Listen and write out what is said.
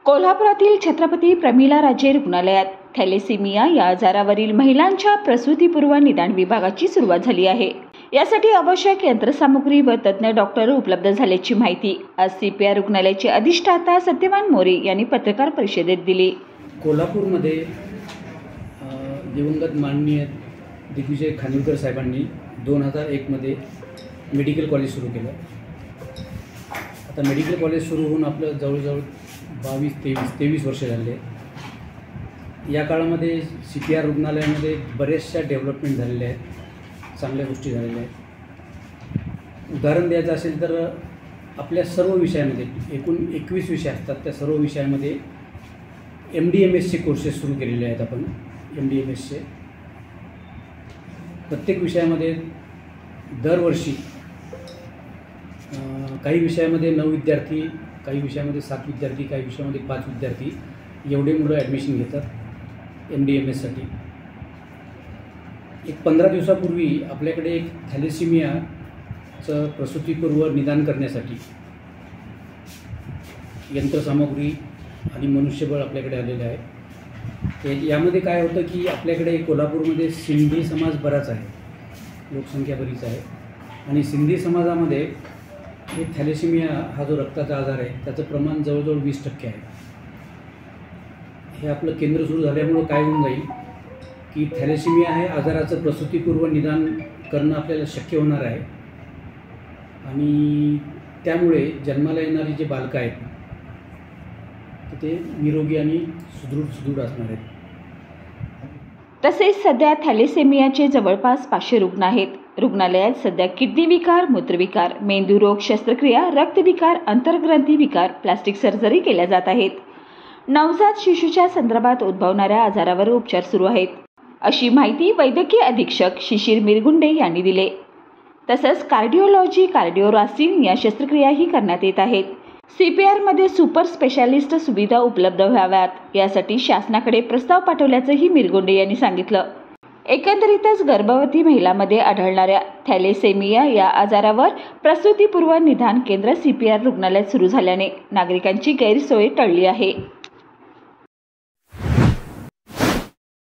कोल्हापुरातील छत्रपती प्रमिला राजे रुग्णालयात थॅलेसेमिया या आजारावरील महिलांच्या प्रसूतीपूर्व निदान विभागाची सुरुवात झाली आहे। यासाठी आवश्यक यंत्रसामुग्री व तज्ञ डॉक्टर उपलब्ध झाल्याची माहिती आज CPR रुग्णालयाचे अधिष्ठाता सत्यवान मोरे यांनी पत्रकार परिषदेत दिली। कोल्हापूरमध्ये दिवंगत माननीय दिग्विजय खानविलकर साहेबांनी 2001 मध्ये मेडिकल कॉलेज सुरू केलं। आता मेडिकल कॉलेज सुरू होऊन आपलं जवळजवळ 23 वर्ष झाले। या काळामध्ये CPR रुग्णालयामध्ये बरेचशा डेव्हलपमेंट झालेल्या आहेत, चांगल्या गोष्टी झालेल्या आहेत। उदाहरण द्यायचं असेल तर आपल्या सर्व विषयामध्ये एकूण 21 विषय असतात, त्या सर्व विषयामध्ये MD-MS चे कोर्सेस सुरू केलेले आहेत आपण। MD-MS चे प्रत्येक विषयामध्ये दरवर्षी काही विषयामध्ये 9 विद्यार्थी, काही विषयामध्ये 7 विद्यार्थी, काही विषयामध्ये 5 विद्यार्थी एवढे मुलं ॲडमिशन घेतात MD-MS साठी। एक 15 दिवसापूर्वी आपल्याकडे एक थॅलेसेमियाचं प्रसूतीपूर्व निदान करण्यासाठी यंत्रसामुग्री आणि मनुष्यबळ आपल्याकडे आलेलं आहे। यामध्ये काय होतं की आपल्याकडे कोल्हापूरमध्ये सिंधी समाज बराच आहे, लोकसंख्या बरीच आहे आणि सिंधी समाजामध्ये हे थॅलेसेमिया हा जो रक्ताचा आजार आहे त्याचं प्रमाण जवळजवळ 20% आहे। हे आपलं केंद्र सुरू झाल्यामुळं काय होऊन जाईल की थॅलेसेमिया हे आजाराचं प्रसूतीपूर्व निदान करणं आपल्याला शक्य होणार आहे आणि त्यामुळे जन्माला येणारी जे बालकं आहेत ते निरोगी आणि सुदृढ असणार आहेत। तसेच सध्या थॅलेसेमियाचे जवळपास 500 रुग्ण आहेत। रुग्णालयात सध्या किडनी विकार, मूत्रविकार, मेंदूरोग शस्त्रक्रिया, रक्तविकार, अंतर्ग्रंथी विकार, प्लास्टिक सर्जरी केल्या जात आहेत। नवजात शिशूच्या संदर्भात उद्भवणाऱ्या आजारावर उपचार सुरू आहेत, अशी माहिती वैद्यकीय अधीक्षक शिशिर मिरगुंडे यांनी दिले। तसंच कार्डिओलॉजी, कार्डिओरासिन या शस्त्रक्रियाही करण्यात येत आहेत। CPR मध्ये सुपर स्पेशालिस्ट सुविधा उपलब्ध व्हाव्यात यासाठी शासनाकडे प्रस्ताव पाठवल्याचंही मिरगुंडे यांनी सांगितलं। एकंदरीतच गर्भवती महिलांमध्ये आढळणाऱ्या थॅलेसेमिया या आजारावर प्रसूतीपूर्व निदान केंद्र CPR रुग्णालयात सुरू झाल्याने नागरिकांची गैरसोय टळली आहे।